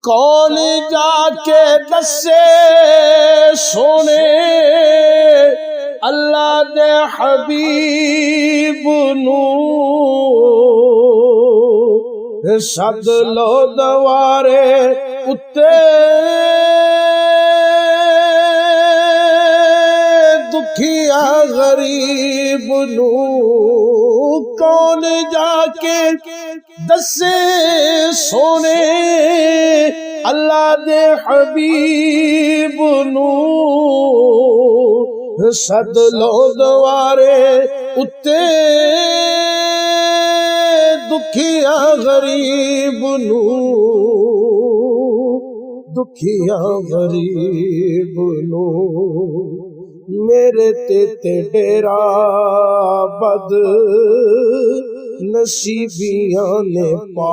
कौन जाके दसे सोने अल्लाह दे हबीब नू सद लो दवारे उत्ते दुखिया गरीब नू कौन जाके दसे सोने अल्लाह दे हबीब नू सद लो दवारे उत्ते दुखिया गरीब नू दुखिया गरीब नू मेरे ते डेरा बद नसीबियां ने पा